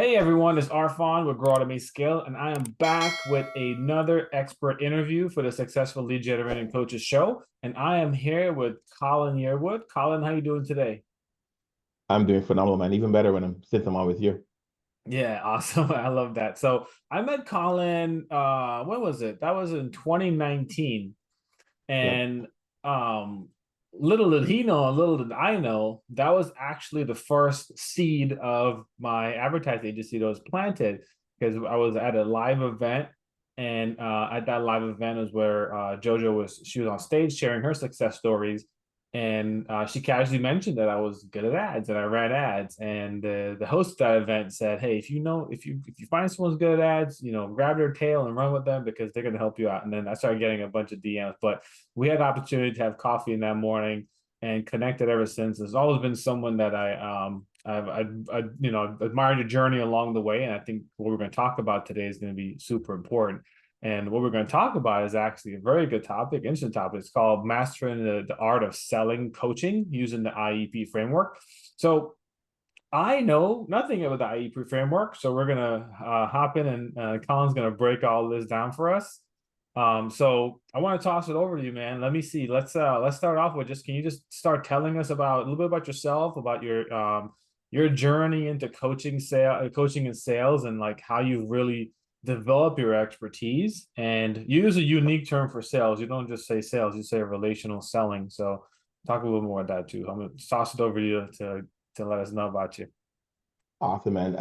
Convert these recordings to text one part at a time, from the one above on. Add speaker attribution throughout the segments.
Speaker 1: Hey everyone, it's Arfan with Grow Automate Scale, and I am back with another expert interview for the Successful Lead Generating Coaches Show. And I am here with Colin Yearwood. Colin, how you doing today?
Speaker 2: I'm doing phenomenal, man. Even better when I'm on with you.
Speaker 1: Yeah, awesome. I love that. So I met Colin, when was it? That was in 2019.
Speaker 2: Yep.
Speaker 1: And um, little did he know, and little did I know, that was actually the first seed of my advertising agency that was planted because I was at a live event. And at that live event is where she was on stage sharing her success stories. And she casually mentioned that I was good at ads and I ran ads. And the host of that event said, "Hey, if you find someone's good at ads, grab their tail and run with them because they're going to help you out." And then I started getting a bunch of DMs. But we had the opportunity to have coffee in that morning and connected ever since. There's always been someone that I've admired your journey along the way, and I think what we're going to talk about today is going to be super important. And what we're going to talk about is actually a very good topic, interesting topic. It's called Mastering the Art of Selling Coaching using the IEP Framework. So I know nothing about the IEP Framework, so we're gonna hop in and Colin's gonna break all this down for us. So I want to toss it over to you, man. Let me see. Let's start off with just can you just start telling us about a little bit about yourself, about your journey into coaching and sales, and like how you've really developed your expertise. And you use a unique term for sales. You don't just say sales; you say relational selling. So talk a little more about that too. I'm gonna toss it over to you to let us know about you.
Speaker 2: Awesome, man.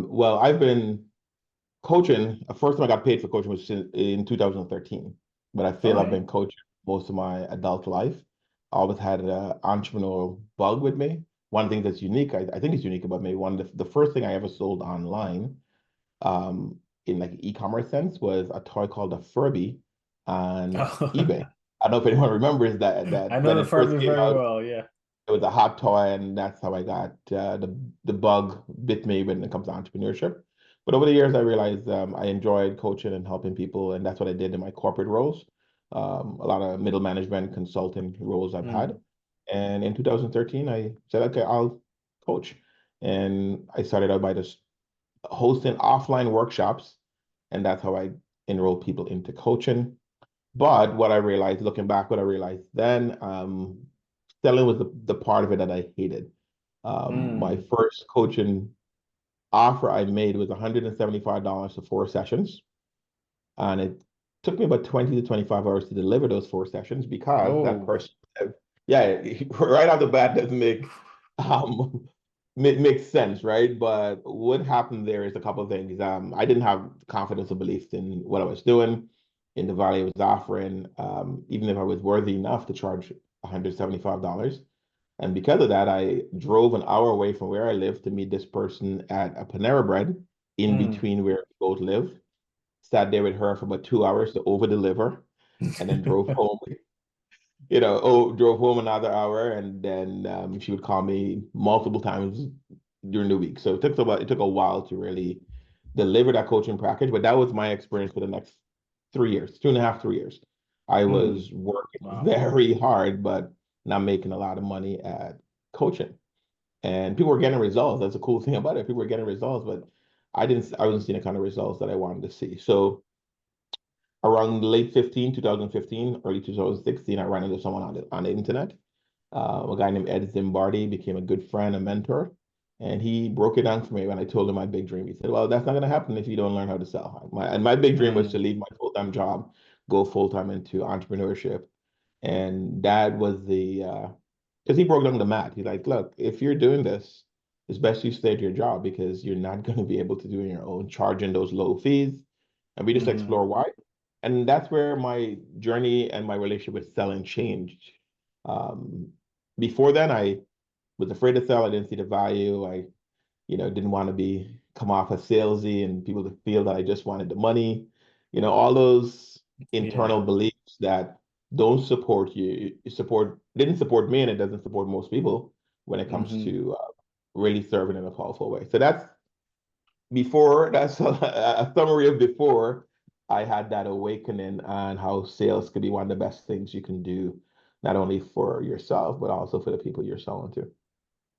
Speaker 2: Well, I've been coaching. First time I got paid for coaching was in 2013, but I feel I've
Speaker 1: Okay.
Speaker 2: been coaching most of my adult life. I always had an entrepreneurial bug with me. One thing that's unique, I think is unique about me, one of the first thing I ever sold online, um, in like e-commerce sense, was a toy called a Furby on
Speaker 1: Oh,
Speaker 2: eBay. I don't know if anyone remembers that
Speaker 1: I
Speaker 2: that
Speaker 1: know
Speaker 2: when
Speaker 1: the
Speaker 2: it first
Speaker 1: Furby
Speaker 2: came
Speaker 1: very
Speaker 2: out.
Speaker 1: well. Yeah.
Speaker 2: It was a hot toy, and that's how I got the bug bit me when it comes to entrepreneurship. But over the years, I realized I enjoyed coaching and helping people, and that's what I did in my corporate roles. A lot of middle management consulting roles I've
Speaker 1: Mm.
Speaker 2: had. And in 2013, I said, okay, I'll coach. And I started out by just hosting offline workshops, and that's how I enrolled people into coaching. But what I realized, looking back, what I realized then, selling was the part of it that I hated. My
Speaker 1: Mm.
Speaker 2: first coaching offer I made was $175 for 4 sessions. And it took me about 20 to 25 hours to deliver those 4 sessions because that
Speaker 1: Oh.
Speaker 2: person, yeah, right off the bat doesn't um, makes sense, right? But what happened there is a couple of things. I didn't have confidence or belief in what I was doing, in the value I was offering, even if I was worthy enough to charge $175. And because of that, I drove an hour away from where I lived to meet this person at a Panera Bread in
Speaker 1: Mm.
Speaker 2: between where we both live. Sat there with her for about 2 hours to over deliver, and then drove home. Drove home another hour, and then she would call me multiple times during the week. So it took a while to really deliver that coaching package, but that was my experience for the next 3 years, 2.5, 3 years. I
Speaker 1: Mm.
Speaker 2: was working
Speaker 1: Wow.
Speaker 2: very hard, but not making a lot of money at coaching. And people were getting results. That's the cool thing about it. People were getting results, but I wasn't seeing the kind of results that I wanted to see. So around late 2015, early 2016, I ran into someone on the internet. A guy named Ed Zimbardi became a good friend, a mentor, and he broke it down for me when I told him my big dream. He said, "Well, that's not going to happen if you don't learn how to sell." My big dream was to
Speaker 1: Mm.
Speaker 2: leave my full-time job, go full-time into entrepreneurship, and that was because he broke down the math. He's like, "Look, if you're doing this, it's best you stay at your job because you're not going to be able to do it on your own, charging those low fees." And we just
Speaker 1: Mm.
Speaker 2: explore why. And that's where my journey and my relationship with selling changed. Um, Before then, I was afraid to sell. I didn't see the value. I, didn't want to come off as salesy and people to feel that I just wanted the money. All those
Speaker 1: Yeah.
Speaker 2: internal beliefs that don't support you, didn't support me, and it doesn't support most people when it comes
Speaker 1: Mm-hmm.
Speaker 2: to really serving in a powerful way. So that's a summary of before I had that awakening on how sales could be one of the best things you can do, not only for yourself, but also for the people you're selling to.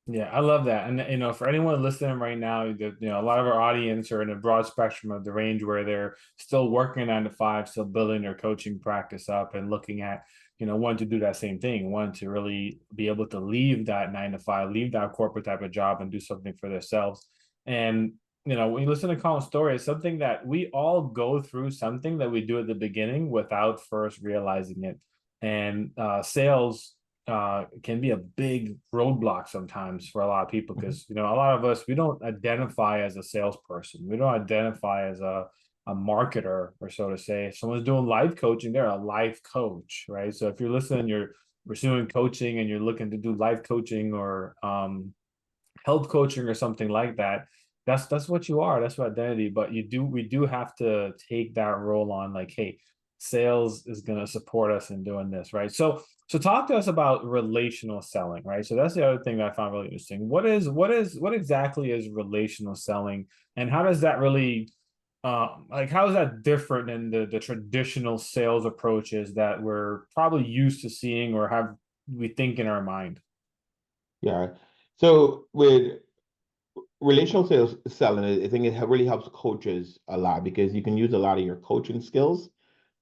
Speaker 1: Yeah, I love that. And for anyone listening right now, a lot of our audience are in a broad spectrum of the range where they're still working 9 to 5, still building their coaching practice up and looking at, wanting to do that same thing, wanting to really be able to leave that 9 to 5, leave that corporate type of job and do something for themselves. And when you listen to Colin's story, it's something that we all go through, something that we do at the beginning without first realizing it. And sales can be a big roadblock sometimes for a lot of people
Speaker 2: Mhm.
Speaker 1: because a lot of us, we don't identify as a salesperson, we don't identify as a marketer, or so to say. If someone's doing life coaching, they're a life coach, right? So if you're listening, you're pursuing coaching and you're looking to do life coaching or health coaching or something like that, that's what you are, that's your identity. But we do have to take that role on, like, hey, sales is going to support us in doing this, right? So talk to us about relational selling, right? So that's the other thing that I found really interesting. What exactly is relational selling, and how does that really like, how is that different than the traditional sales approaches that we're probably used to seeing or have we think in our mind?
Speaker 2: Yeah. So with relational sales selling, I think it really helps coaches a lot because you can use a lot of your coaching skills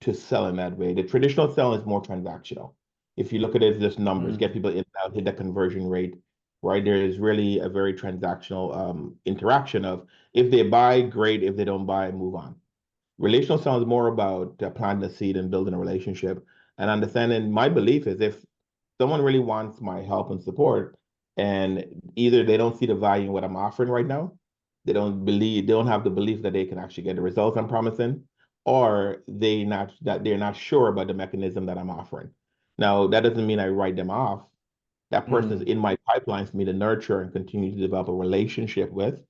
Speaker 2: to sell in that way. The traditional selling is more transactional. If you look at it as just numbers, get
Speaker 1: Mm,
Speaker 2: people in and out, hit the conversion rate, right? There is really a very transactional interaction of if they buy, great. If they don't buy, move on. Relational selling is more about planting the seed and building a relationship and understanding. My belief is if someone really wants my help and support, and either they don't see the value in what I'm offering right now, they don't have the belief that they can actually get the results I'm promising, or they're not sure about the mechanism that I'm offering. Now, that doesn't mean I write them off. That person is
Speaker 1: mm,
Speaker 2: in my pipeline for me to nurture and continue to develop a relationship with.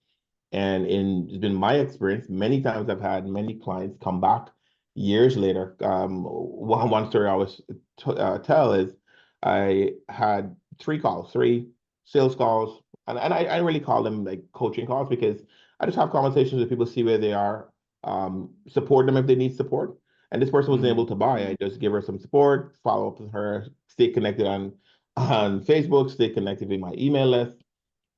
Speaker 2: And in my experience, many times I've had many clients come back years later. One story I always tell is I had three sales calls, and I really call them like coaching calls because I just have conversations with people, see where they are, support them if they need support. And this person wasn't able
Speaker 1: mm.
Speaker 2: to buy. I just give her some support, follow up with her, stay connected on Facebook, stay connected with my email list.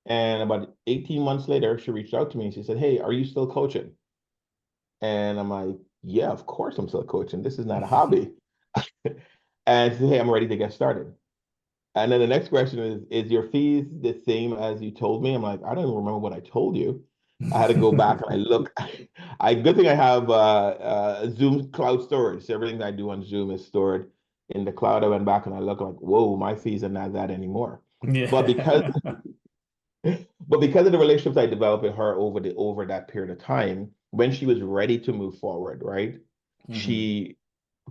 Speaker 2: And about 18 months later, she reached out to me and she said, "Hey, are you still coaching?" And I'm like, "Yeah, of course I'm still coaching. This is not a hobby." And she said, "Hey, I'm ready to get started." And then the next question is your fees the same as you told me? I'm like, I don't even remember what I told you. I had to go back and I look. Good thing I have Zoom cloud storage. So everything I do on Zoom is stored in the cloud. I went back and I look like, whoa, my fees are not that anymore. But because
Speaker 1: Yeah.
Speaker 2: But because of the relationships I developed with her over that period of time, when she was ready to move forward, right,
Speaker 1: Hmm.
Speaker 2: she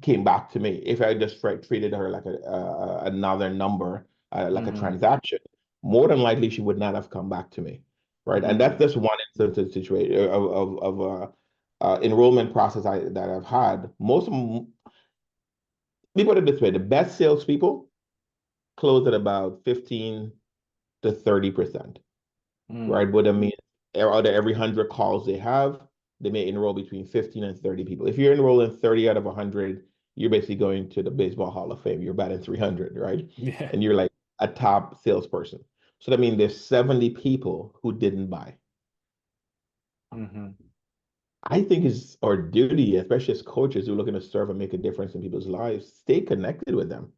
Speaker 2: came back to me. If I just treated her like another number, like a
Speaker 1: Hmm.
Speaker 2: transaction, more than likely she would not have come back to me, right? And that's
Speaker 1: Hmm.
Speaker 2: just one instance of situation of enrollment process that I've had. Most of them, let me put it this way: the best salespeople close at about 15 to 30%. Right?
Speaker 1: Mm.
Speaker 2: What I mean, out of every 100 calls they have, they may enroll between 15 and 30 people. If you're enrolling 30 out of 100, you're basically going to the Baseball Hall of Fame. You're batting 300, right?
Speaker 1: Yeah.
Speaker 2: And you're like a top salesperson. So that means there's 70 people who didn't buy.
Speaker 1: Hmm.
Speaker 2: I think it's our duty, especially as coaches who are looking to serve and make a difference in people's lives, stay connected with them.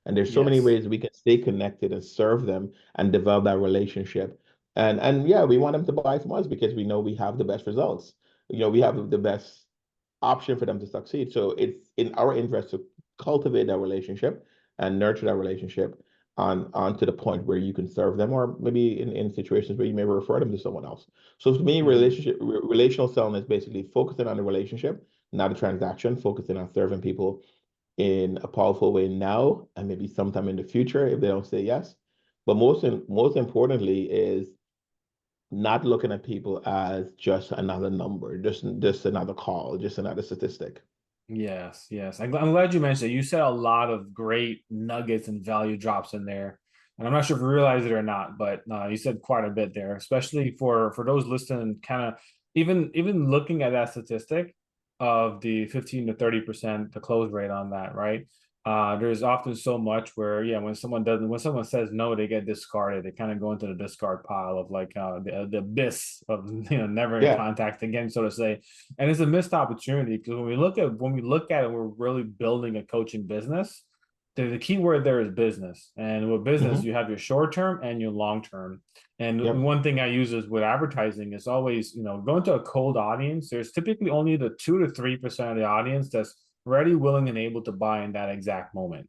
Speaker 2: And there's so many
Speaker 1: Yes.
Speaker 2: ways we can stay connected and serve them and develop that relationship. And yeah, we want them to buy from us because we know we have the best results. We have the best option for them to succeed. So it's in our interest to cultivate that relationship and nurture that relationship on to the point where you can serve them, or maybe in situations where you may refer them to someone else. So to me,
Speaker 1: Hmm.
Speaker 2: relational selling is basically focusing on the relationship, not a transaction, focusing on serving people in a powerful way now and maybe sometime in the future if they don't say yes. But most importantly is not looking at people as just another number, just another call, just another statistic.
Speaker 1: Yes, yes. I'm glad you mentioned it. You said a lot of great nuggets and value drops in there. And I'm not sure if you realize it or not, but you said quite a bit there, especially for those listening, kind of even looking at that statistic of the 15 to 30%, the close rate on that, right? There's often so much where, yeah, when someone says no, they get discarded. They kind of go into the discard pile of like the abyss of never in
Speaker 2: Yeah.
Speaker 1: contact again, so to say. And it's a missed opportunity because when we look at it, we're really building a coaching business. The key word there is business, and with business,
Speaker 2: Hmm.
Speaker 1: you have your short term and your long term. And
Speaker 2: Yep.
Speaker 1: one thing I use is with advertising is always, going to a cold audience. There's typically only the 2 to 3% of the audience that's ready, willing, and able to buy in that exact moment.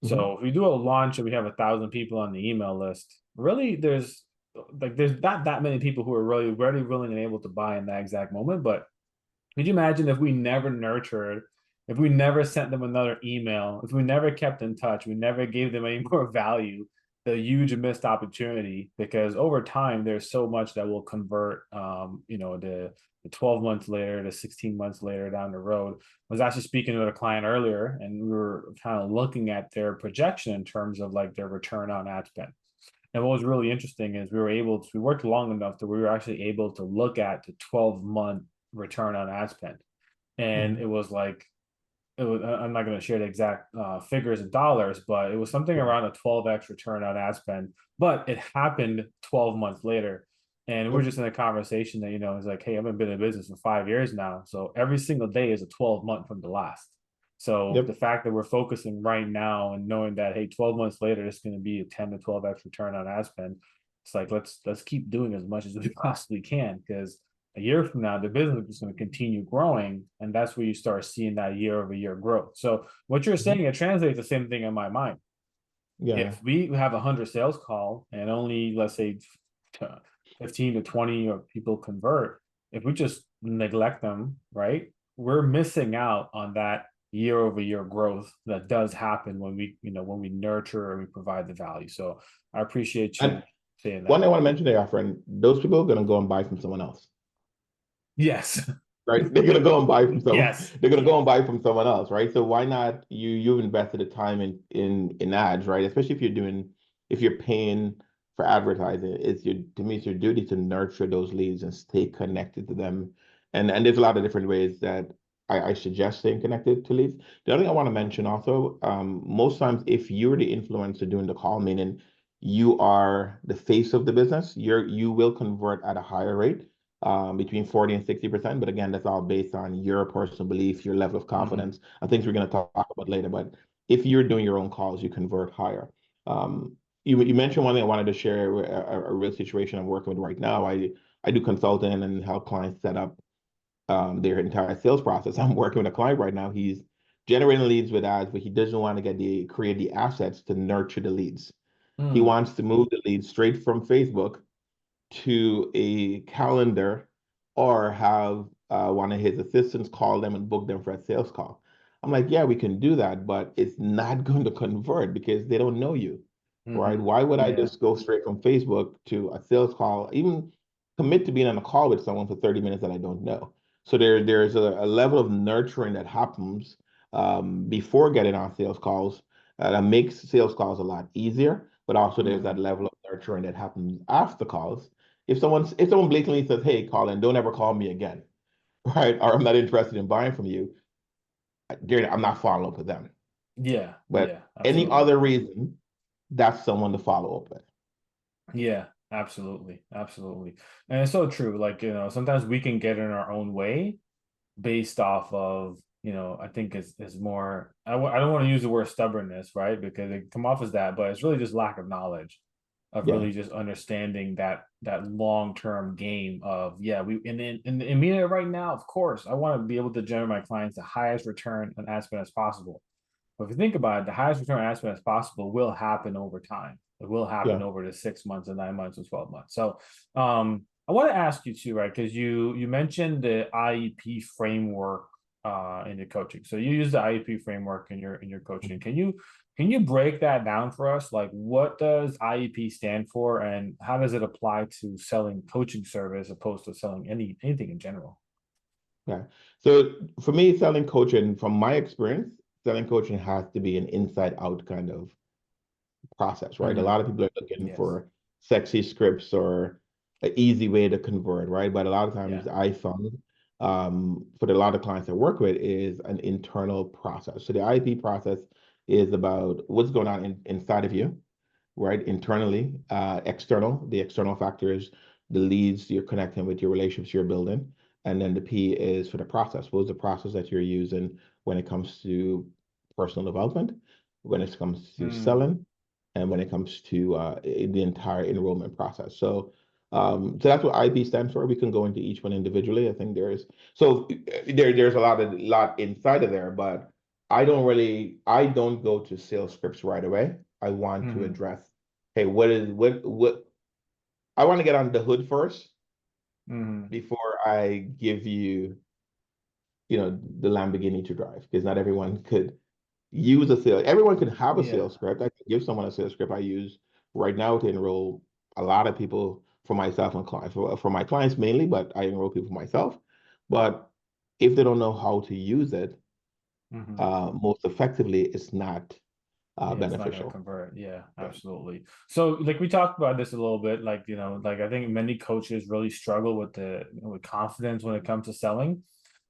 Speaker 2: Hmm.
Speaker 1: So if we do a launch and we have 1,000 people on the email list, really there's not that many people who are really ready, willing, and able to buy in that exact moment. But could you imagine if we never nurtured, if we never sent them another email, if we never kept in touch, we never gave them any more value, the huge missed opportunity, because over time there's so much that will convert, the 12 months later, the 16 months later down the road. I was actually speaking with a client earlier and we were kind of looking at their projection in terms of like their return on ad spend. And what was really interesting is we worked long enough that we were actually able to look at the 12-month return on ad spend. And
Speaker 2: Hmm.
Speaker 1: it was like, I'm not going to share the exact figures in dollars, but it was something
Speaker 2: Yeah.
Speaker 1: around a 12x return on ad spend. But it happened 12 months later. And we're
Speaker 2: Yep.
Speaker 1: just in a conversation that, it's like, hey, I've been in business for 5 years now. So every single day is a 12-month from the last. So the
Speaker 2: Yep.
Speaker 1: fact that we're focusing right now and knowing that, hey, 12 months later, it's going to be a 10 to 12x return on ad spend. It's like, let's keep doing as much as we possibly can, because a year from now, the business is going to continue growing. And that's where you start seeing that year over year growth. So what you're
Speaker 2: Hmm.
Speaker 1: saying, it translates the same thing in my mind.
Speaker 2: Yeah.
Speaker 1: If we have 100 sales call and only, let's say, 15 to 20 or people convert, if we just neglect them, right, we're missing out on that year over year growth that does happen when we nurture and we provide the value. So I appreciate you
Speaker 2: And
Speaker 1: saying
Speaker 2: one
Speaker 1: that.
Speaker 2: thing I want to mention there, friend, those people are going to go and buy from someone else.
Speaker 1: Yes.
Speaker 2: Right? They're gonna go and buy from someone.
Speaker 1: Yes.
Speaker 2: They're gonna go and buy from someone else, right? So why not you've invested the time in ads, right? Especially if you're paying for advertising, to me it's your duty to nurture those leads and stay connected to them. And there's a lot of different ways that I suggest staying connected to leads. The other thing I want to mention also, most times if you're the influencer doing the call, meaning you are the face of the business, you will convert at a higher rate, between 40 and 60%. But again, that's all based on your personal belief, your level of
Speaker 1: Mm-hmm.
Speaker 2: confidence, and things we're going to talk about later. But if you're doing your own calls, you convert higher. You mentioned one thing I wanted to share, a real situation I'm working with right now. I do consulting and help clients set up their entire sales process. I'm working with a client right now. He's generating leads with ads, but he doesn't want to create the assets to nurture the leads. He
Speaker 1: Mm,
Speaker 2: wants to move the leads straight from Facebook to a calendar, or have one of his assistants call them and book them for a sales call. I'm like, yeah, we can do that, but it's not going to convert because they don't know you, right?
Speaker 1: mm-hmm.
Speaker 2: Why would I
Speaker 1: Yeah.
Speaker 2: just go straight from Facebook to a sales call, even commit to being on a call with someone for 30 minutes that I don't know? So there's a level of nurturing that happens before getting on sales calls, that makes sales calls a lot easier, but also there's
Speaker 1: Mm,
Speaker 2: that level of nurturing that happens after calls. If someone blatantly says, "Hey, Colin, don't ever call me again," right, or "I'm not interested in buying from you," I'm not following up with them.
Speaker 1: yeah.
Speaker 2: But
Speaker 1: Yeah.
Speaker 2: any
Speaker 1: Absolutely.
Speaker 2: other reason, that's someone to follow up with.
Speaker 1: Yeah. Absolutely. Absolutely. And it's so true. Like, sometimes we can get in our own way based off of, I think it's more, I don't want to use the word stubbornness, right? Because it come off as that, but it's really just lack of knowledge, of
Speaker 2: Yeah,
Speaker 1: really just understanding that long-term game of, yeah, in the immediate right now, of course, I want to be able to generate my clients the highest return on ad spend as possible. But if you think about it, the highest return on ad spend as possible will happen over time. It will happen
Speaker 2: yeah.
Speaker 1: over the 6 months and 9 months and 12 months. So I want to ask you too, right? Because you mentioned the IEP framework in your coaching. So you use the IEP framework in your coaching. Can you break that down for us? Like, what does IEP stand for, and how does it apply to selling coaching service as opposed to selling anything in general?
Speaker 2: Yeah. So for me, selling coaching, from my experience, selling coaching has to be an inside out kind of process, right? A
Speaker 1: Mm-hmm.
Speaker 2: lot of people are looking
Speaker 1: Yes.
Speaker 2: for sexy scripts or an easy way to convert, right? But a lot of
Speaker 1: Yeah.
Speaker 2: times I found, for a lot of clients I work with, is an internal process. So the IP process is about what's going on inside of you, right? Internally, external. The external factors, the leads you're connecting with, your relationships you're building. And then the P is for the process. What is the process that you're using when it comes to personal development, when it comes to
Speaker 1: Mm,
Speaker 2: selling, and when it comes to the entire enrollment process. So that's what IB stands for. We can go into each one individually. I think there's a lot inside of there, but I don't go to sales scripts right away. I want to
Speaker 1: mm,
Speaker 2: address, hey, what I want to get under the hood first
Speaker 1: mm.
Speaker 2: before I give you, the Lamborghini to drive, because not everyone could use a sales. Everyone can have a
Speaker 1: Yeah.
Speaker 2: sales script. I can give someone a sales script I use right now to enroll a lot of people for myself and clients, for my clients mainly, but I enroll people for myself. But if they don't know how to use it
Speaker 1: Hmm.
Speaker 2: most effectively, it's not
Speaker 1: Yeah, it's not going to
Speaker 2: beneficial.
Speaker 1: convert. Yeah,
Speaker 2: Yeah.
Speaker 1: absolutely. So, like we talked about this a little bit, like like I think many coaches really struggle with with confidence when it comes to selling.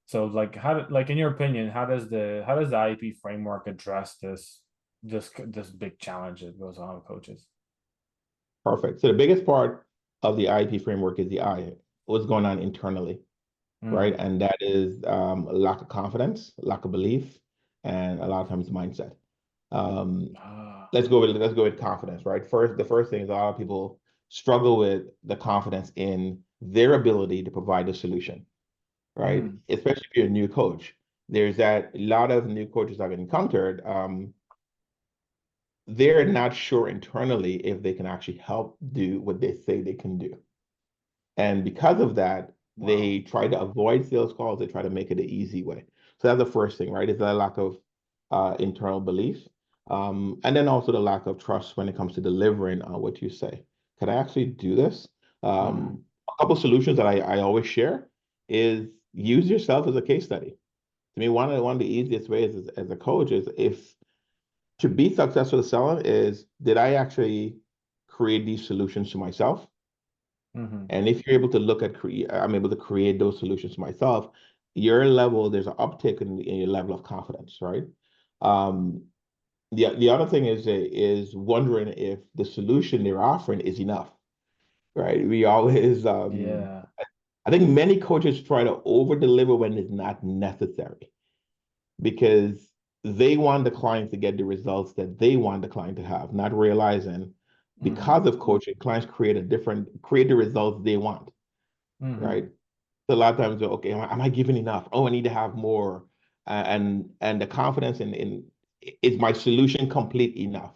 Speaker 1: So, like, like in your opinion, how does the IEP framework address this big challenge that goes on with coaches?
Speaker 2: Perfect. So the biggest part of the IEP framework is the I, what's going on internally, right?
Speaker 1: Mm.
Speaker 2: And that is a lack of confidence, lack of belief, and a lot of times mindset. Um,
Speaker 1: Ah.
Speaker 2: let's go with confidence, right? The first thing is a lot of people struggle with the confidence in their ability to provide a solution, right?
Speaker 1: Mm.
Speaker 2: Especially if you're a new coach. There's that a lot of new coaches I've encountered. They're not sure internally if they can actually help do what they say they can do. And because of that,
Speaker 1: Wow.
Speaker 2: they try to avoid sales calls. They try to make it an easy way. So that's the first thing, right? Is that lack of internal belief. And then also the lack of trust when it comes to delivering on what you say. Can I actually do this?
Speaker 1: Mm.
Speaker 2: A couple solutions that I always share is use yourself as a case study. To me, one of the easiest ways as a coach is if to be successful at selling is, did I actually create these solutions to myself?
Speaker 1: Hmm.
Speaker 2: And if you're able to look at I'm able to create those solutions myself, there's an uptick in your level of confidence, right? Um, the other thing is wondering if the solution they're offering is enough, right? We always
Speaker 1: Yeah.
Speaker 2: I think many coaches try to over deliver when it's not necessary, because they want the client to get the results that they want the client to have, not realizing
Speaker 1: Hmm.
Speaker 2: because of coaching, clients create the results they want,
Speaker 1: Hmm.
Speaker 2: right? So a lot of times, okay, am I giving enough? Oh, I need to have more. And the confidence in is my solution complete enough?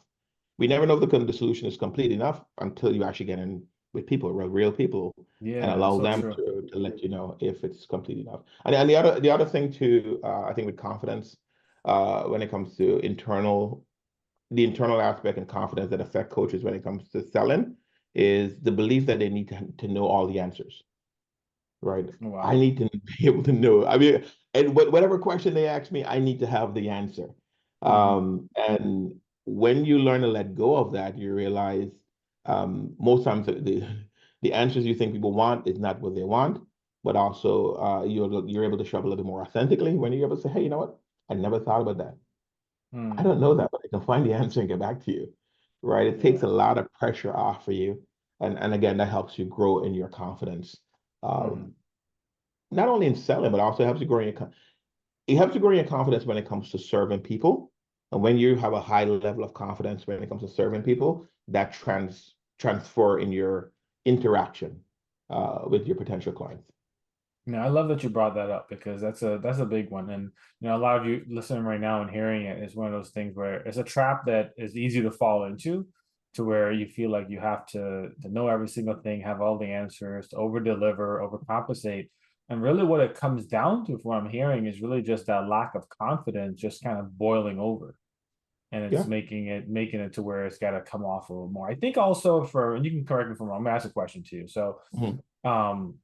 Speaker 2: We never know if the solution is complete enough until you actually get in with people, real people, and
Speaker 1: Yeah,
Speaker 2: allow
Speaker 1: so
Speaker 2: them
Speaker 1: true.
Speaker 2: to let you know if it's complete enough. And the other thing too, I think with confidence, when it comes to the internal aspect and confidence that affect coaches when it comes to selling, is the belief that they need to know all the answers, right? I
Speaker 1: Wow.
Speaker 2: need to be able to know. I mean, and whatever question they ask me, I need to have the answer.
Speaker 1: Hmm.
Speaker 2: And when you learn to let go of that, you realize most times the answers you think people want is not what they want, but also you're able to show up a little bit more authentically when you're able to say, hey, you know what? I never thought about that. I
Speaker 1: Mm.
Speaker 2: don't know that, but I can find the answer and get back to you, right? It takes
Speaker 1: Yeah.
Speaker 2: a lot of pressure off for you, and again, that helps you grow in your confidence.
Speaker 1: Hmm.
Speaker 2: Um, Not only in selling, but also helps you grow it helps you grow your confidence when it comes to serving people. And when you have a high level of confidence when it comes to serving people, that transfer in your interaction with your potential clients.
Speaker 1: Yeah, I love that you brought that up because that's a big one. And a lot of you listening right now and hearing it is one of those things where it's a trap that is easy to fall into, to where you feel like you have to know every single thing, have all the answers, to over deliver, overcompensate. And really what it comes down to, from what I'm hearing, is really just that lack of confidence just kind of boiling over. And it's
Speaker 2: Yeah.
Speaker 1: making it to where it's got to come off a little more. I think also, and you can correct me if I'm wrong, I'm gonna ask a question to you. So
Speaker 2: Mhm.
Speaker 1: um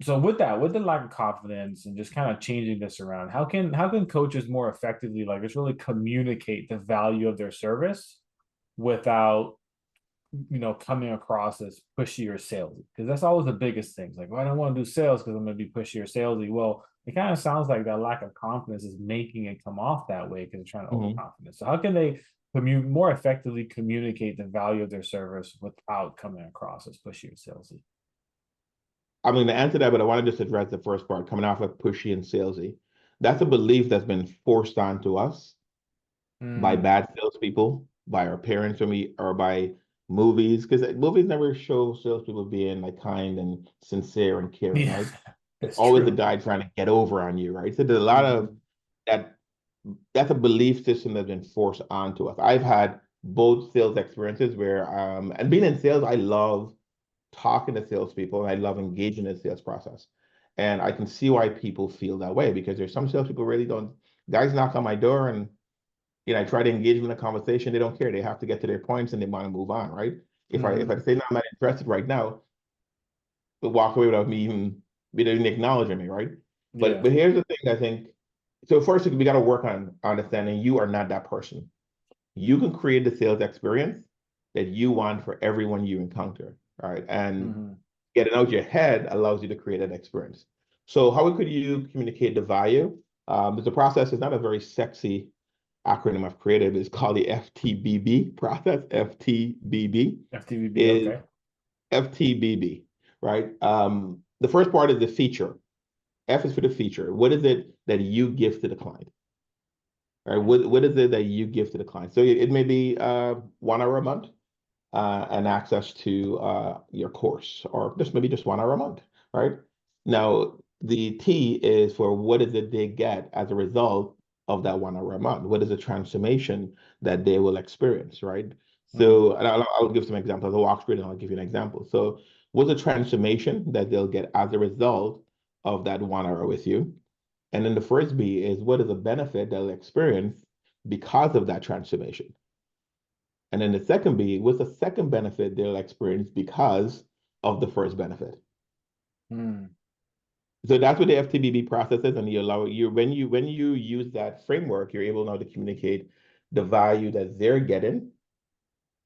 Speaker 1: so with the lack of confidence and just kind of changing this around, how can coaches more effectively, like, just really communicate the value of their service without coming across as pushy or salesy, because that's always the biggest thing. It's like, well, I don't want to do sales because I'm going to be pushy or salesy. Well, it kind of sounds like that lack of confidence is making it come off that way because they're trying to
Speaker 2: Mhm.
Speaker 1: overconfidence. So how can they more effectively communicate the value of their service without coming across as pushy or salesy?
Speaker 2: I'm going to answer that, but I want to just address the first part, coming off of pushy and salesy. That's a belief that's been forced onto us by
Speaker 1: Mm.
Speaker 2: bad salespeople, by our parents, or by movies, because movies never show salespeople being like kind and sincere and caring,
Speaker 1: Yeah,
Speaker 2: right? It's
Speaker 1: that's
Speaker 2: always the
Speaker 1: true.
Speaker 2: guy trying to get over on you, right? So there's a lot of
Speaker 1: Mm-hmm.
Speaker 2: that. That's a belief system that's been forced onto us. I've had both sales experiences where, and being in sales, I love talking to salespeople and I love engaging in the sales process. And I can see why people feel that way because there's some salespeople really don't. Guys knock on my door and I try to engage them in a conversation. They don't care. They have to get to their points and they want to move on, right? If I
Speaker 1: Mm-hmm.
Speaker 2: say no, I'm not interested right now, but walk away without me even acknowledging me, right? But
Speaker 1: Yeah.
Speaker 2: but here's the thing. I think so. First, we got to work on understanding you are not that person. You can create the sales experience that you want for everyone you encounter, right? And
Speaker 1: Mm-hmm.
Speaker 2: getting out your head allows you to create that experience. So how could you communicate the value? The process is not a very sexy acronym I've created. It's called the FTBB process. FTBB
Speaker 1: FTVB.
Speaker 2: is
Speaker 1: Okay.
Speaker 2: FTBB, right? The first part is the feature. F is for the feature. What is it that you give to the client? Right? What is it that you give to the client? So it may be 1 hour a month and access to your course, or just 1 hour a month, right? Now, the T is for what is it they get as a result of that 1 hour a month? What is the transformation that they will experience, right?
Speaker 1: Mm-hmm.
Speaker 2: So, and I'll give some examples. I'll walk through it and I'll give you an example. So, what's the transformation that they'll get as a result of that 1 hour with you? And then the first B is what is the benefit they'll experience because of that transformation? And then the second B, what's the second benefit they'll experience because of the first benefit?
Speaker 1: Mm.
Speaker 2: So that's what the FTBB process is, and you allow you when you use that framework, you're able now to communicate the value that they're getting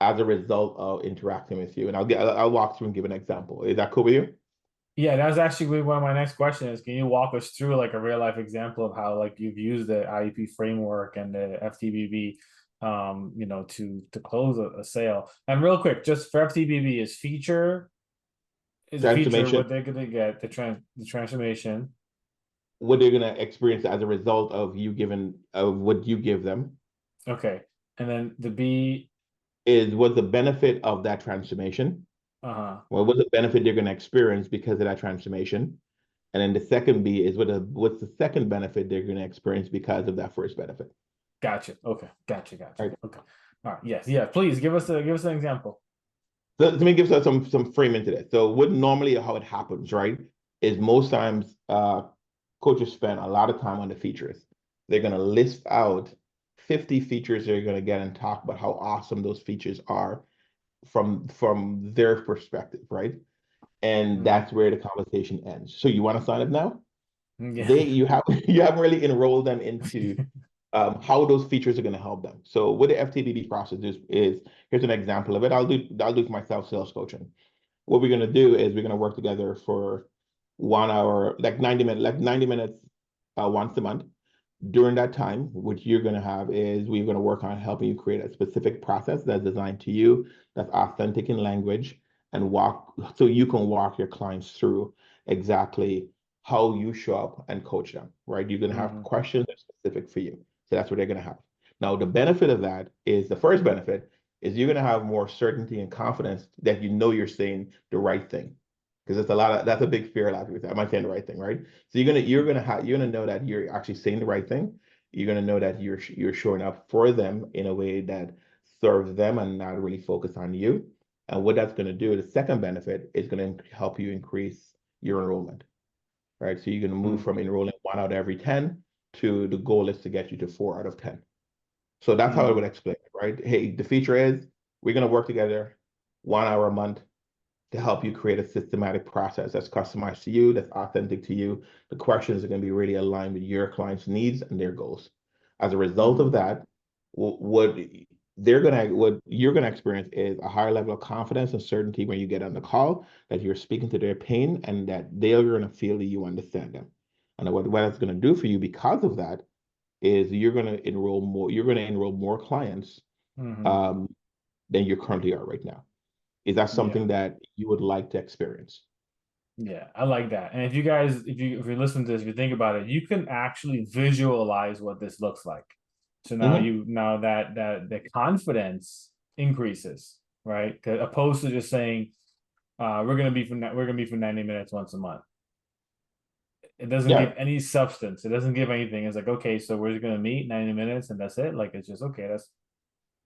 Speaker 2: as a result of interacting with you. And I'll walk through and give an example. Is that cool with you?
Speaker 1: Yeah, that was actually one of my next questions. Can you walk us through like a real life example of how like you've used the IEP framework and the FTBB, to close a sale? And real quick, just for FTBB, is a feature
Speaker 2: Transformation,
Speaker 1: what they're gonna get the transformation.
Speaker 2: what they're gonna experience as a result of you giving of what you give them
Speaker 1: Okay, and then the B,
Speaker 2: is what's the benefit of that transformation.
Speaker 1: uh-huh,
Speaker 2: Well, what's the benefit they're going to experience because of that transformation? And then the second B is what's the second benefit they're going to experience because of that first benefit,
Speaker 1: gotcha. Okay, gotcha.
Speaker 2: right?
Speaker 1: Okay, all right, yes, yeah. Please give us an example.
Speaker 2: So let me give us some framing to this. So what normally how it happens, right, is most times coaches spend a lot of time on the features. They're going to list out 50 features they're going to get and talk about how awesome those features are from their perspective, right? And
Speaker 1: Mm-hmm.
Speaker 2: that's where the conversation ends. So you want to sign up now?
Speaker 1: Yeah.
Speaker 2: They you have you haven't really enrolled them into how those features are going to help them. So what the FTBB process is here's an example of it. I'll do myself sales coaching. What we're going to do is we're going to work together for 1 hour, like 90 minutes once a month. During that time, what you're going to have is we're going to work on helping you create a specific process that's designed to you, that's authentic in language, and walk so you can walk your clients through exactly how you show up and coach them, right? You're going to have
Speaker 1: Mm-hmm.
Speaker 2: questions that are specific for you. So that's what they're going to have. Now, the benefit of that is the first benefit is you're going to have more certainty and confidence that you know you're saying the right thing. Because it's a lot of that's a big fear a lot of people say, am I saying the right thing, right? So you're gonna know that you're actually saying the right thing. You're gonna know that you're showing up for them in a way that serves them and not really focus on you. And what that's gonna do, the second benefit is gonna help you increase your enrollment, right? So you're gonna move from enrolling 1 out of every 10 to the goal is to get you to 4 out of 10. So that's how I
Speaker 1: Mm-hmm.
Speaker 2: would explain it, right? Hey, the feature is we're gonna work together 1 hour a month to help you create a systematic process that's customized to you, that's authentic to you. The questions are going to be really aligned with your client's needs and their goals. As a result
Speaker 1: Mm-hmm.
Speaker 2: of that, what what you're gonna experience is a higher level of confidence and certainty when you get on the call, that you're speaking to their pain and that they're gonna feel that you understand them. And what it's gonna do for you because of that is you're gonna enroll more clients
Speaker 1: Hmm.
Speaker 2: um, than you currently are right now. Is that
Speaker 1: Yeah.
Speaker 2: something that you would like to experience?
Speaker 1: Yeah, I like that. And if you guys, if you listen to this, if you think about it, you can actually visualize what this looks like. So now
Speaker 2: Hmm.
Speaker 1: you now that the confidence increases, right? Opposed to just saying, we're gonna be for 90 minutes once a month. It doesn't
Speaker 2: Yeah,
Speaker 1: give any substance. It doesn't give anything. It's like, okay, so we're just gonna meet 90 minutes and that's it. Like it's just okay, that's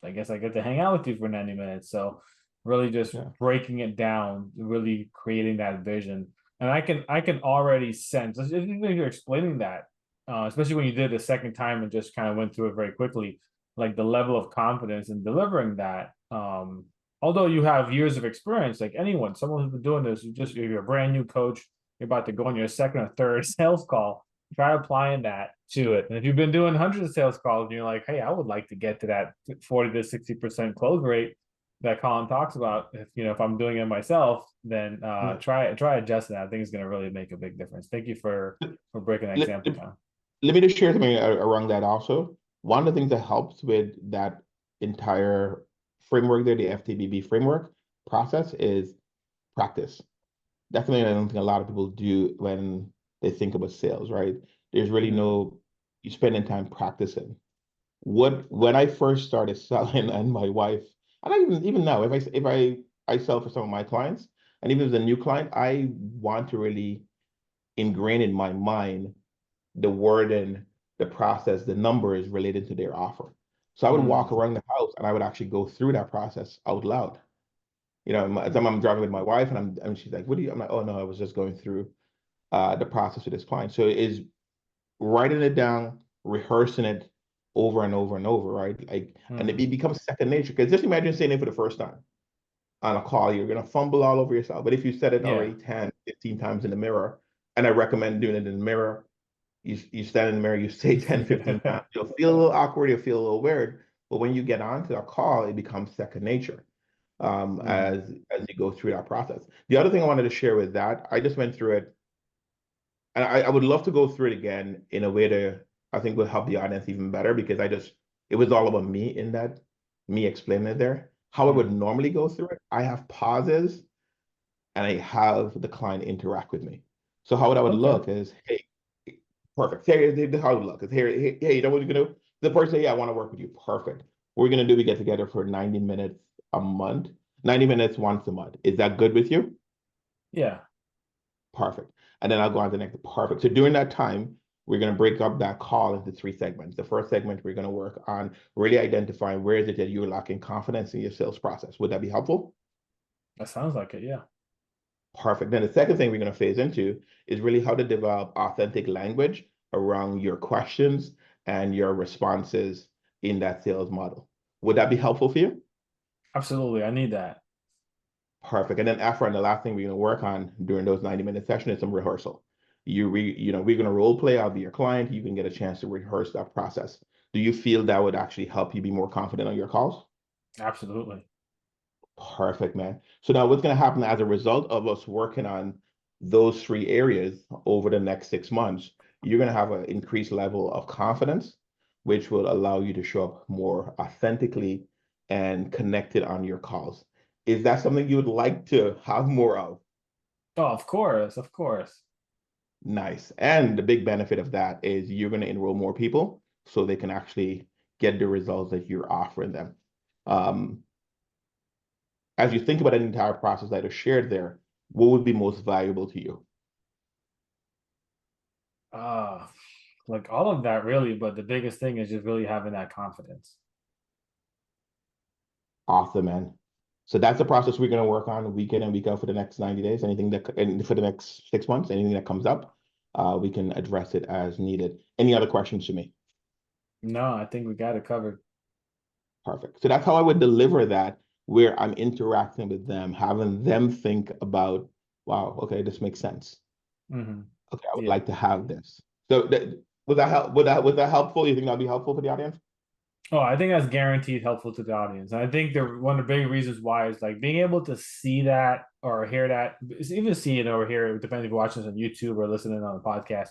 Speaker 1: I guess I get to hang out with you for 90 minutes. So really just
Speaker 2: yeah.
Speaker 1: breaking it down, really creating that vision. And I can already sense, even if you're explaining that, especially when you did it the second time and just kind of went through it very quickly, like the level of confidence in delivering that. Although you have years of experience, like anyone, someone who's been doing this, you're a brand new coach, you're about to go on your second or third sales call, try applying that to it. And if you've been doing hundreds of sales calls and you're like, hey, I would like to get to that 40 to 60% close rate that Colin talks about, if I'm doing it myself, then
Speaker 2: Mm.
Speaker 1: try adjusting that. I think it's going to really make a big difference. Thank you for breaking that
Speaker 2: Let,
Speaker 1: example down.
Speaker 2: let me just share something around that also. One of the things that helps with that entire framework there, the FTBB framework process, is practice. Definitely, I don't think a lot of people do when they think about sales, right? There's really
Speaker 1: Mm,
Speaker 2: no, you spending time practicing. When I first started selling, and my wife, and I even now, if I sell for some of my clients, and even if it's a new client, I want to really ingrain in my mind the word and the process, the numbers related to their offer. So I would walk
Speaker 1: mm.
Speaker 2: around the house and I would actually go through that process out loud. As I'm driving with my wife and she's like, "What do you?" I'm like, "Oh no, I was just going through the process with this client." So it is writing it down, rehearsing it over and over and over, right? Like, and it
Speaker 1: Mm.
Speaker 2: becomes second nature. Because just imagine saying it for the first time on a call, you're gonna fumble all over yourself. But if you said it
Speaker 1: Yeah.
Speaker 2: already 10, 15 times in the mirror, and I recommend doing it in the mirror, you stand in the mirror, you say 10, 15 times, you'll feel a little awkward, you'll feel a little weird. But when you get onto a call, it becomes second nature
Speaker 1: Hmm.
Speaker 2: as you go through that process. The other thing I wanted to share with that, I just went through it, and I would love to go through it again in a way to I think will help the audience even better because it was all about me in that, me explaining it there. How I would
Speaker 1: Mm.
Speaker 2: normally go through it, I have pauses and I have the client interact with me. So how would
Speaker 1: Okay.
Speaker 2: look is, hey, perfect. Here's how it would look is hey, you know what you're gonna do? The person say, yeah, I want to work with you. Perfect. What we're gonna do, we get together for 90 minutes a month, 90 minutes once a month. Is that good with you?
Speaker 1: Yeah.
Speaker 2: Perfect. And then I'll go on to the next. Perfect. So during that time, we're going to break up that call into three segments. The first segment, we're going to work on really identifying where is it that you're lacking confidence in your sales process. Would that be helpful?
Speaker 1: That sounds like it. Yeah.
Speaker 2: Perfect. Then the second thing we're going to phase into is really how to develop authentic language around your questions and your responses in that sales model. Would that be helpful for you?
Speaker 1: Absolutely. I need that.
Speaker 2: Perfect. And then after, and the last thing we're going to work on during those 90-minute sessions is some rehearsal. We're going to role play. I'll be your client. You can get a chance to rehearse that process. Do you feel that would actually help you be more confident on your calls?
Speaker 1: Absolutely.
Speaker 2: Perfect, man. So now what's going to happen as a result of us working on those three areas over the next 6 months, you're going to have an increased level of confidence, which will allow you to show up more authentically and connected on your calls. Is that something you would like to have more of?
Speaker 1: Oh, of course. Of course.
Speaker 2: Nice. And the big benefit of that is you're going to enroll more people so they can actually get the results that you're offering them. Um, as you think about the entire process that is shared there, what would be most valuable to you?
Speaker 1: Uh, like all of that really, but the biggest thing is just really having that confidence.
Speaker 2: Awesome, man. So that's the process we're going to work on week in and week out for the next 90 days. Anything that, and for the next 6 months, anything that comes up, we can address it as needed. Any other questions to me?
Speaker 1: No, I think we got it covered.
Speaker 2: Perfect. So that's how I would deliver that, where I'm interacting with them, having them think about, wow, okay, this makes sense.
Speaker 1: Hmm.
Speaker 2: Okay, I would
Speaker 1: Yeah.
Speaker 2: like to have this. So would that help? Would that helpful? You think that'd be helpful for the audience?
Speaker 1: Oh, I think that's guaranteed helpful to the audience. And I think one of the big reasons why is like being able to see that or hear that, even see it or hear it, depending if you're watching this on YouTube or listening on a podcast,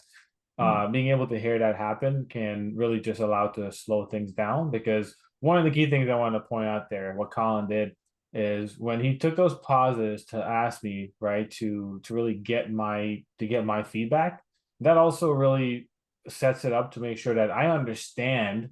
Speaker 2: Mm.
Speaker 1: being able to hear that happen can really just allow to slow things down. Because one of the key things I want to point out there, what Colin did is when he took those pauses to ask me, right, to really get my feedback, that also really sets it up to make sure that I understand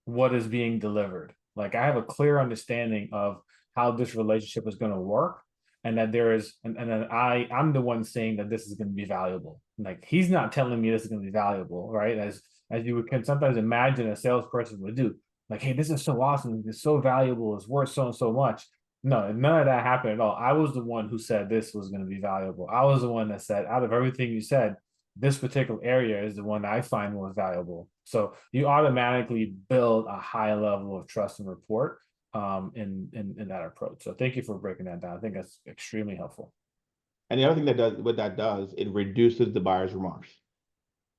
Speaker 1: what is being delivered. Like I have a clear understanding of how this relationship is going to work, and that there is, and then I'm the one saying that this is going to be valuable. Like he's not telling me this is going to be valuable, right? As you can sometimes imagine a salesperson would do. Like, hey, this is so awesome, it's so valuable, it's worth so and so much. No, none of that happened at all. I was the one who said this was going to be valuable. I was the one that said, out of everything you said, this particular area is the one I find most valuable. So you automatically build a high level of trust and rapport in that approach. So thank you for breaking that down. I think that's extremely helpful.
Speaker 2: And the other thing that does what that does, it reduces the buyer's remorse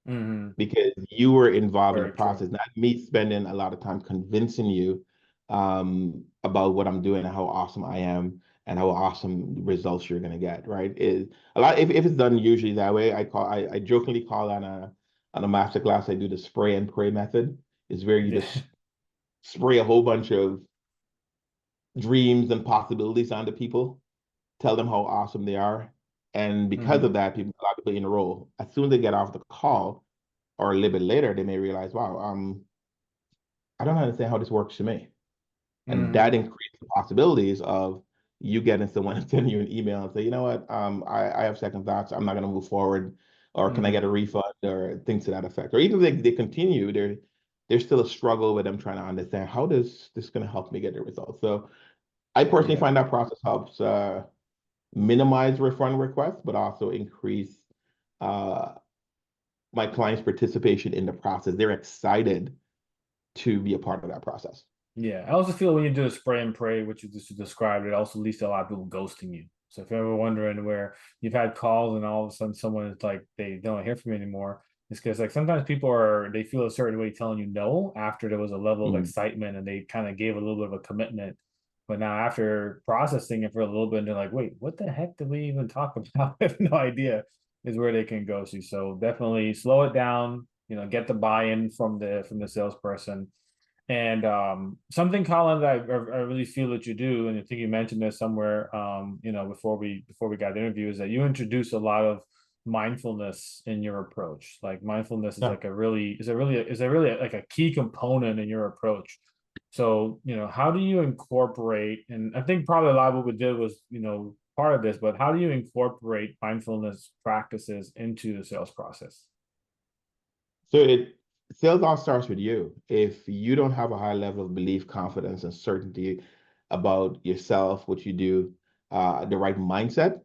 Speaker 1: Mm-hmm.
Speaker 2: because you were involved in the
Speaker 1: Very true.
Speaker 2: process, not me spending a lot of time convincing you about what I'm doing and how awesome I am and how awesome results you're gonna get, right? Is a lot if it's done usually that way, I jokingly call on a master class, I do the spray and pray method. It's where you
Speaker 1: Yeah.
Speaker 2: just spray a whole bunch of dreams and possibilities onto people, tell them how awesome they are. And because
Speaker 1: Mm-hmm.
Speaker 2: of that, people, a lot of people in a row, as soon as they get off the call or a little bit later, they may realize, wow, I don't understand how this works to me. And that
Speaker 1: Mm-hmm.
Speaker 2: increases the possibilities of you getting someone to send you an email and say, you know what, I have second thoughts. I'm not going to move forward, or can I get a
Speaker 1: Mm-hmm.
Speaker 2: refund, or things to that effect. Or even if they continue, there's still a struggle with them trying to understand how does this going to help me get the results. So I personally
Speaker 1: Yeah.
Speaker 2: find that process helps minimize refund requests, but also increase uh, my clients' participation in the process. They're excited to be a part of that process.
Speaker 1: Yeah, I also feel when you do a spray and pray, which you just described, it also leads to a lot of people ghosting you. So if you're ever wondering where you've had calls and all of a sudden someone is like they don't hear from you anymore, it's because like sometimes people they feel a certain way telling you no after there was a level of
Speaker 2: Mm.
Speaker 1: excitement and they kind of gave a little bit of a commitment. But now after processing it for a little bit, and they're like, wait, what the heck did we even talk about? I have no idea is where they can ghost you. So definitely slow it down, get the buy-in from the salesperson and something, Colin, that I really feel that you do, and I think you mentioned this somewhere, before we got the interview, is that you introduce a lot of mindfulness in your approach. Like mindfulness is
Speaker 2: Yeah.
Speaker 1: like is a really like a key component in your approach. So, how do you incorporate, and I think probably a lot of what we did was, part of this, but how do you incorporate mindfulness practices into the sales process?
Speaker 2: So sales all starts with you. If you don't have a high level of belief, confidence, and certainty about yourself, what you do, the right mindset,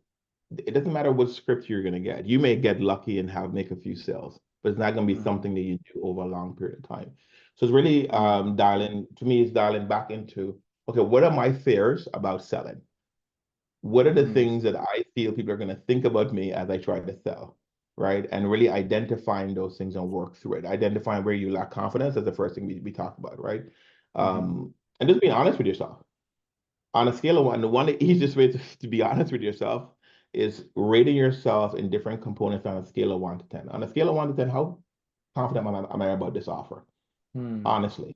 Speaker 2: it doesn't matter what script you're going to get. You may get lucky and make a few sales, but it's not going to be
Speaker 1: Mm-hmm.
Speaker 2: something that you do over a long period of time. So it's really
Speaker 1: Mm-hmm.
Speaker 2: dialing back into, okay, what are my fears about selling? What are the things that I feel people are going to think about me as I try to sell, right? And really identifying those things and work through it. Identifying where you lack confidence is the first thing we talk about, right?
Speaker 1: Mm-hmm.
Speaker 2: And just being honest with yourself. On a scale of one, the easiest way to be honest with yourself is rating yourself in different components on a scale of 1 to 10. On a scale of 1 to 10, how confident am I about this offer?
Speaker 1: Mm-hmm.
Speaker 2: Honestly,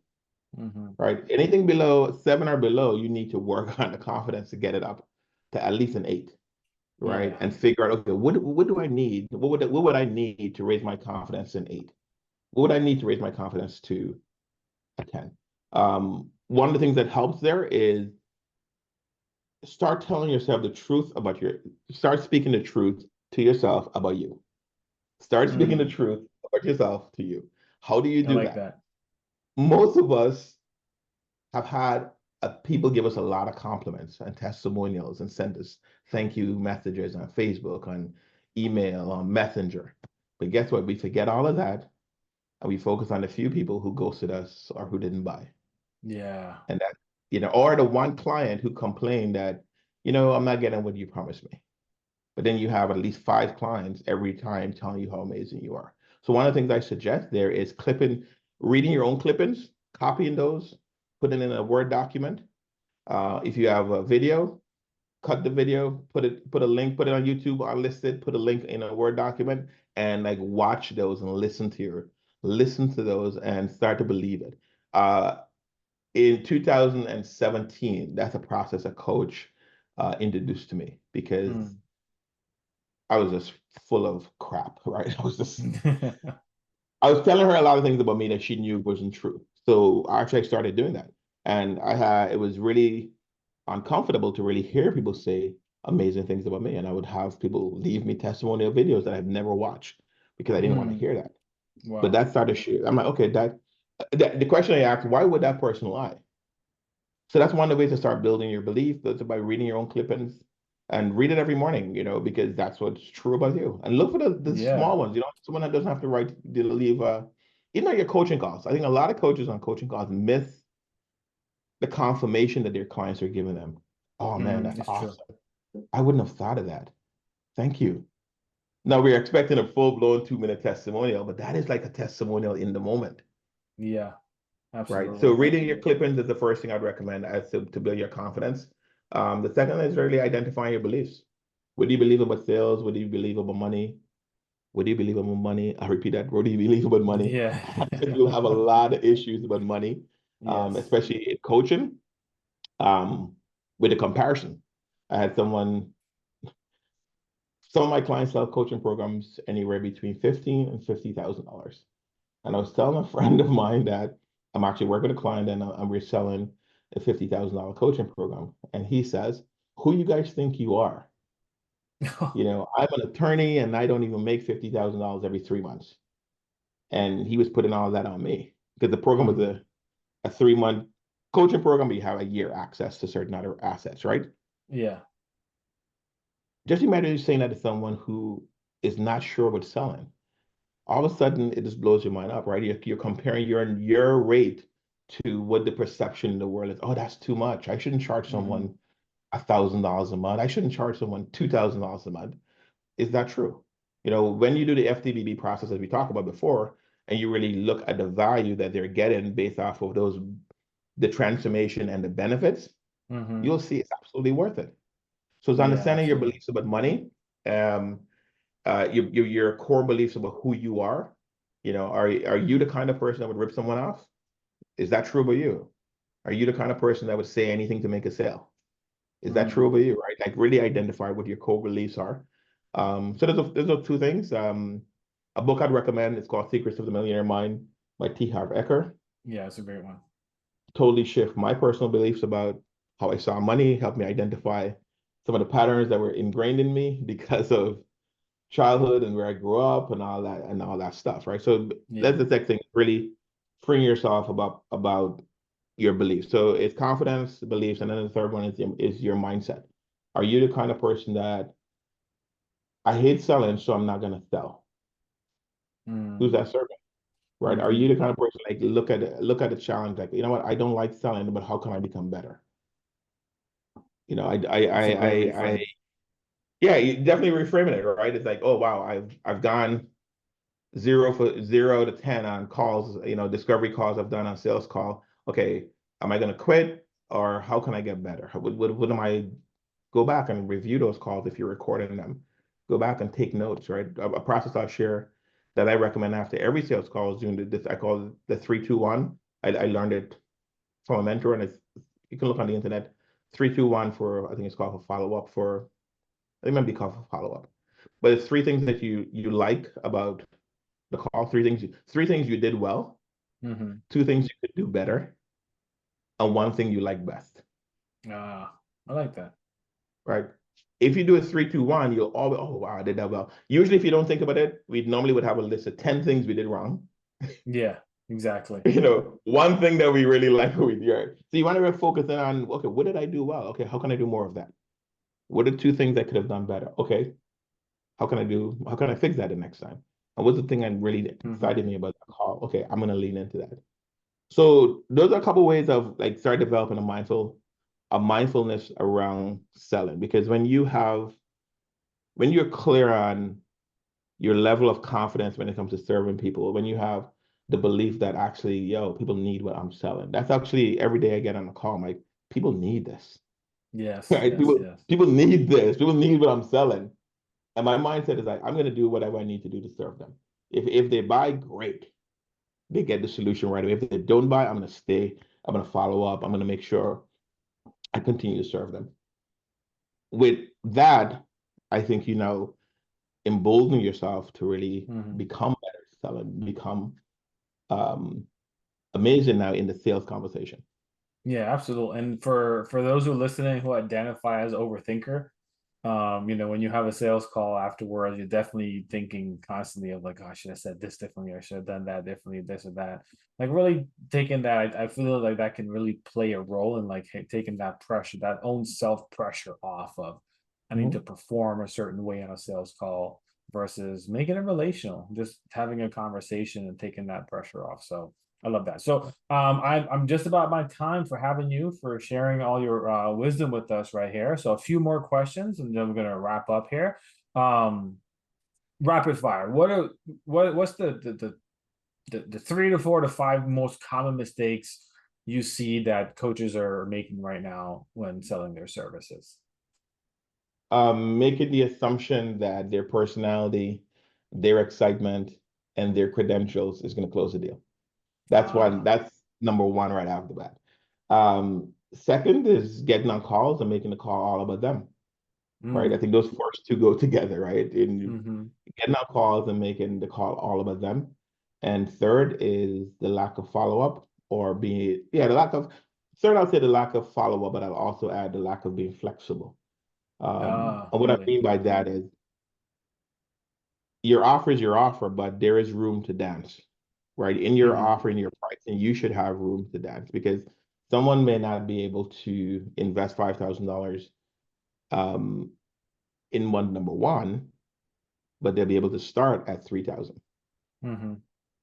Speaker 1: Mm-hmm.
Speaker 2: right? Anything below 7 or below, you need to work on the confidence to get it up to at least an 8, right?
Speaker 1: Yeah.
Speaker 2: And figure out, okay, what do I need? What would I need to raise my confidence in 8? What would I need to raise my confidence to a 10? One of the things that helps there is start telling yourself the truth about start speaking the truth to yourself about you. Start speaking the
Speaker 1: Mm,
Speaker 2: truth about yourself to you. How do you
Speaker 1: I
Speaker 2: do
Speaker 1: like
Speaker 2: that?
Speaker 1: that.
Speaker 2: Most of us have had people give us a lot of compliments and testimonials and send us thank you messages on Facebook, on email, on Messenger. But guess what? We forget all of that and we focus on the few people who ghosted us or who didn't buy.
Speaker 1: Yeah.
Speaker 2: And that, or the one client who complained that, I'm not getting what you promised me. But then you have at least 5 clients every time telling you how amazing you are. So one of the things I suggest there is reading your own clippings copying those, put it in a Word document. If you have a video, cut the video, put a link, put it on YouTube, unlist it, put a link in a Word document, and like watch those and listen to those and start to believe it. In 2017, that's a process a coach introduced to me because I was just full of crap, right? I was telling her a lot of things about me that she knew wasn't true. So actually I started doing that. And it was really uncomfortable to really hear people say amazing things about me. And I would have people leave me testimonial videos that I've never watched because I didn't want to hear that. But
Speaker 1: Wow.
Speaker 2: that started shit. I'm like, okay, the question I asked, why would that person lie? So that's one of the ways to start building your belief. That's by reading your own clippings and read it every morning, because that's what's true about you. And look for the
Speaker 1: Yeah.
Speaker 2: small ones, someone that doesn't have to leave, even on your coaching calls. I think a lot of coaches on coaching calls miss the confirmation that their clients are giving them. Oh man, that's
Speaker 1: It's true.
Speaker 2: awesome. I wouldn't have thought of that. Thank you. Now we're expecting a full-blown 2-minute testimonial, but that is like a testimonial in the moment,
Speaker 1: Yeah,
Speaker 2: right? So
Speaker 1: absolutely.
Speaker 2: reading your clippings is the first thing I'd recommend as to build your confidence. The second is really identifying your beliefs. What do you believe about sales? What do you believe about money? What do you believe about money? I repeat that. What do you believe about money?
Speaker 1: Yeah.
Speaker 2: You'll have a lot of issues about money,
Speaker 1: Yes.
Speaker 2: especially in coaching, um, with the comparison. I had some of my clients sell coaching programs anywhere between $15,000 and $50,000. And I was telling a friend of mine that I'm actually working with a client and we're selling a $50,000 coaching program. And he says, who you guys think you are? I'm an attorney and I don't even make $50,000 every 3 months. And he was putting all that on me because the program was a 3-month coaching program, but you have a year access to certain other assets, right?
Speaker 1: Yeah.
Speaker 2: Just imagine you saying that to someone who is not sure what's selling. All of a sudden, it just blows your mind up, right? You're comparing your rate to what the perception in the world is. Oh, that's too much. I shouldn't charge someone $1,000 a month. I shouldn't charge someone $2,000 a month. Is that true? When you do the FTBB process, as we talked about before, and you really look at the value that they're getting based off of the transformation and the benefits, you'll see it's absolutely worth it. So it's
Speaker 1: Yeah,
Speaker 2: understanding your
Speaker 1: absolutely.
Speaker 2: beliefs about money, um, your core beliefs about who you are. Are you the kind of person that would rip someone off? Is that true about you? Are you the kind of person that would say anything to make a sale? Is that true about you, right? Like really identify what your core beliefs are. So there's two things. A book I'd recommend, it's called Secrets of the Millionaire Mind by T. Harv Eker.
Speaker 1: Yeah, it's a great one.
Speaker 2: Totally shift my personal beliefs about how I saw money, helped me identify some of the patterns that were ingrained in me because of childhood and where I grew up and all that stuff, right? So that's
Speaker 1: Yeah.
Speaker 2: the second thing, really freeing yourself about your beliefs. So it's confidence, beliefs, and then the third one is your mindset. Are you the kind of person that I hate selling, so I'm not gonna sell? Who's that serving? Right? Are you the kind of person like look at the challenge, like, you know what, I don't like selling, but how can I become better?
Speaker 1: That's a great
Speaker 2: I
Speaker 1: reframe.
Speaker 2: yeah, you definitely reframing it, right? It's like, oh wow, I've gone 0 to 10 on calls, discovery calls I've done on sales call. Okay, am I going to quit or how can I get better? What am I go back and review those calls if you're recording them? Go back and take notes, right? A process I'll share that I recommend after every sales call is doing this. I call it the 3-2-1. I learned it from a mentor, and you can look on the internet. 3-2-1 for I think it's called for follow up for I think it might be called for follow up. But it's three things that you like about the call. Three things you did well,
Speaker 1: Mm-hmm.
Speaker 2: 2 things you could do better, and 1 thing you like best.
Speaker 1: I like that.
Speaker 2: Right? If you do a 3-2-1, you'll always, oh wow, I did that well. Usually, if you don't think about it, we normally would have a list of 10 things we did wrong.
Speaker 1: Yeah, exactly.
Speaker 2: One thing that we really like with your. So you want to really focus in on, okay, what did I do well? Okay, how can I do more of that? What are 2 things I could have done better? Okay, how can I fix that the next time? And what's the thing that really excited me about the call? Okay, I'm gonna lean into that. So those are a couple ways of like start developing a mindfulness around selling. Because when you're clear on your level of confidence when it comes to serving people, when you have the belief that actually, yo, people need what I'm selling. That's actually every day I get on a call, I'm like, people need this,
Speaker 1: Yes,
Speaker 2: right?
Speaker 1: yes,
Speaker 2: People
Speaker 1: yes.
Speaker 2: people need this. People need what I'm selling. And my mindset is like, I'm gonna do whatever I need to do to serve them. If they buy, great. They get the solution right away. If they don't buy, I'm gonna stay. I'm gonna follow up. I'm gonna make sure I continue to serve them. With that, I think embolden yourself to really
Speaker 1: Mhm.
Speaker 2: become better selling, become um, amazing now in the sales conversation.
Speaker 1: Yeah, absolutely. And for those who are listening who identify as overthinker, when you have a sales call afterwards, you're definitely thinking constantly of like, oh, I should have said this differently, I should have done that differently, this or that. Like really taking that, I feel like that can really play a role in like taking that pressure, that own self pressure off of I need to
Speaker 2: Mhm.
Speaker 1: perform a certain way on a sales call versus making it relational, just having a conversation and taking that pressure off. So I love that. So I'm just about my time for having you for sharing all your wisdom with us right here. So a few more questions, and then we're gonna wrap up here. Um, Rapid fire. What's the 3 to 4 to 5 most common mistakes you see that coaches are making right now when selling their services?
Speaker 2: Making the assumption that their personality, their excitement, and their credentials is going to close the deal. That's one.
Speaker 1: Ah,
Speaker 2: That's number one right after the bat. Second is getting on calls and making the call all about them. Right. I
Speaker 1: mm,
Speaker 2: think those first two go together. Right. And
Speaker 1: mm-hmm.
Speaker 2: getting on calls and making the call all about them. And third is the lack of follow up or being the lack of. Third, I'll say the lack of follow up, but I'll also add the lack of being flexible.
Speaker 1: Ah,
Speaker 2: And what I
Speaker 1: really?
Speaker 2: mean by that is your offer is your offer, but there is room to dance, right? In your
Speaker 1: Mm-hmm.
Speaker 2: offer, in your pricing, you should have room to dance because someone may not be able to invest $5,000 um, in one number one, but they'll be able to start at 3,000.
Speaker 1: Mm-hmm.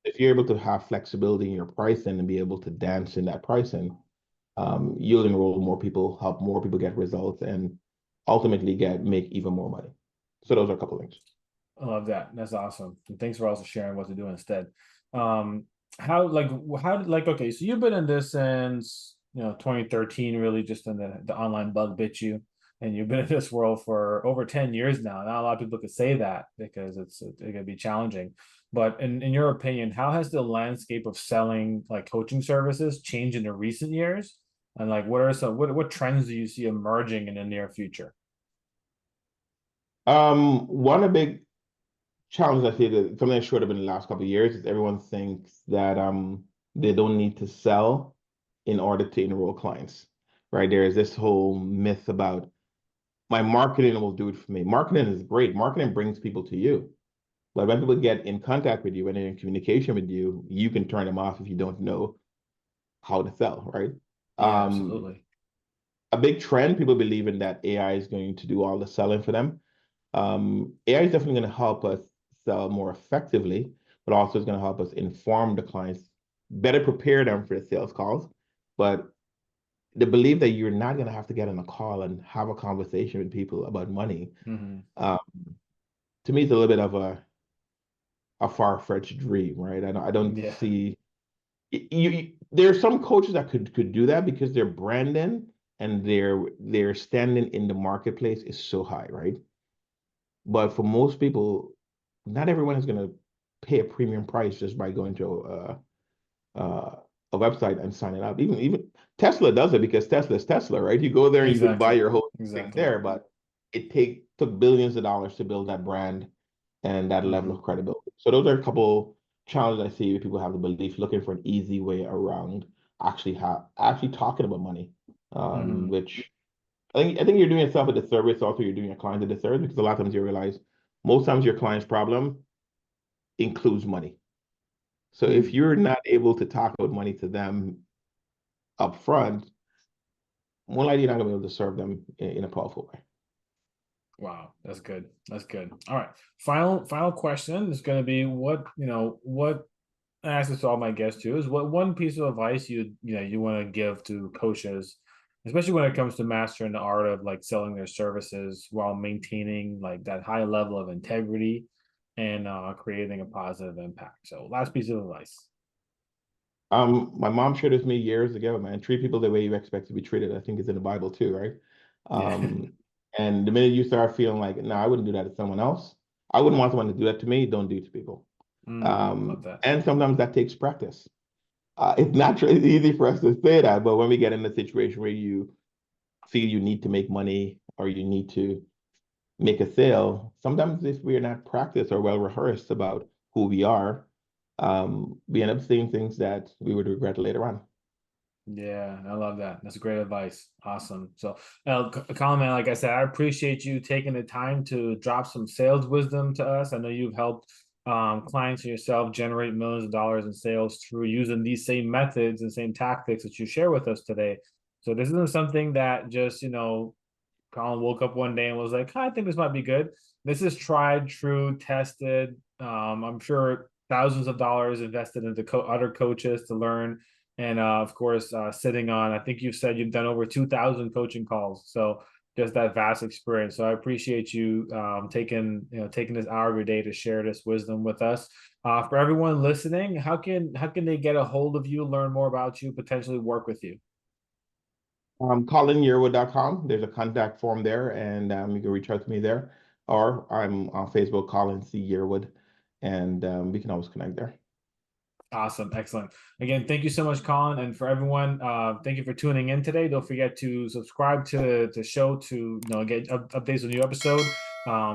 Speaker 2: If you're able to have flexibility in your pricing and be able to dance in that pricing, you'll enroll more people, help more people get results, and ultimately make even more money. So those are a couple of things.
Speaker 1: I love that. That's awesome. And thanks for also sharing what to do instead. Um, how okay, so you've been in this since 2013, really just in the online bug bit you, and you've been in this world for over 10 years now. Not a lot of people could say that because it can be challenging. But in your opinion, how has the landscape of selling like coaching services changed in the recent years? And like what trends do you see emerging in the near future?
Speaker 2: One of the big challenge I see that something that showed up in the last couple of years is everyone thinks that they don't need to sell in order to enroll clients, right? There is this whole myth about my marketing will do it for me. Marketing is great. Marketing brings people to you. But when people get in contact with you, when they're in communication with you, you can turn them off if you don't know how to sell, right?
Speaker 1: Yeah,
Speaker 2: Um,
Speaker 1: absolutely.
Speaker 2: a big trend, people believe in that AI is going to do all the selling for them. AI is definitely going to help us sell more effectively, but also is going to help us inform the clients, better prepare them for the sales calls. But the belief that you're not going to have to get on a call and have a conversation with people about money,
Speaker 1: Hmm.
Speaker 2: um, to me, is a little bit of a far-fetched dream, right? I don't
Speaker 1: Yeah.
Speaker 2: see there are some coaches that could do that because their branding and their standing in the marketplace is so high, right? But for most people, not everyone is going to pay a premium price just by going to a website and signing up. Even Tesla does it because Tesla is Tesla, right? You go there and you can buy
Speaker 1: Exactly.
Speaker 2: your whole thing
Speaker 1: Exactly.
Speaker 2: there, but took billions of dollars to build that brand and that level
Speaker 1: Hmm.
Speaker 2: of credibility. So those are a couple challenges I see where people have the belief looking for an easy way around actually talking about money,
Speaker 1: Hmm.
Speaker 2: which I think you're doing yourself a disservice. Also, you're doing your client a disservice because a lot of times you realize most times your client's problem includes money. So if
Speaker 1: Hmm.
Speaker 2: you're not able to talk about money to them up front, more likely you're not going to be able to serve them in a powerful way.
Speaker 1: Wow, that's good. That's good. All right. Final question is going to be what I ask this to all my guests too is what one piece of advice you want to give to coaches, especially when it comes to mastering the art of like selling their services while maintaining like that high level of integrity and creating a positive impact. So last piece of advice.
Speaker 2: My mom shared with me years ago, man, treat people the way you expect to be treated. I think it's in the Bible too, right?
Speaker 1: Yeah.
Speaker 2: And the minute you start feeling like, no, I wouldn't do that to someone else. I wouldn't want someone to do that to me. Don't do it to people.
Speaker 1: Love that.
Speaker 2: And sometimes that takes practice. It's not it's easy for us to say that, but when we get in a situation where you feel you need to make money or you need to make a sale, sometimes if we're not practiced or well rehearsed about who we are, we end up saying things that we would regret later on.
Speaker 1: Yeah, I love that. That's great advice. Awesome. So, Colin, man, like I said, I appreciate you taking the time to drop some sales wisdom to us. I know you've helped clients and yourself generate millions of dollars in sales through using these same methods and same tactics that you share with us today. So this isn't something that just, Colin woke up one day and was like, I think this might be good. This is tried, true, tested. I'm sure thousands of dollars invested into other coaches to learn. And of course, sitting on, I think you've said you've done over 2,000 coaching calls. So just that vast experience. So I appreciate you taking this hour of your day to share this wisdom with us. For everyone listening, how can they get a hold of you, learn more about you, potentially work with you?
Speaker 2: ColinYearwood.com. There's a contact form there, and you can reach out to me there. Or I'm on Facebook, Colin C. Yearwood, and we can always connect there.
Speaker 1: Awesome. Excellent. Again, thank you so much, Colin. And for everyone, thank you for tuning in today. Don't forget to subscribe to the show to get updates on new episode.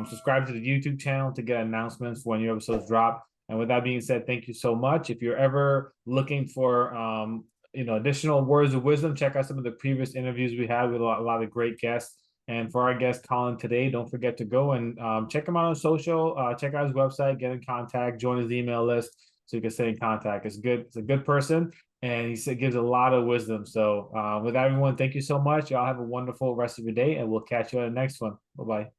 Speaker 1: Subscribe to the YouTube channel to get announcements for when new episodes drop. And with that being said, thank you so much. If you're ever looking for additional words of wisdom, check out some of the previous interviews we had with a lot of great guests. And for our guest Colin today, don't forget to go and check him out on social, check out his website, get in contact, join his email list so you can stay in contact. It's good. It's a good person, and he gives a lot of wisdom. So with everyone, thank you so much. Y'all have a wonderful rest of your day, and we'll catch you on the next one. Bye bye.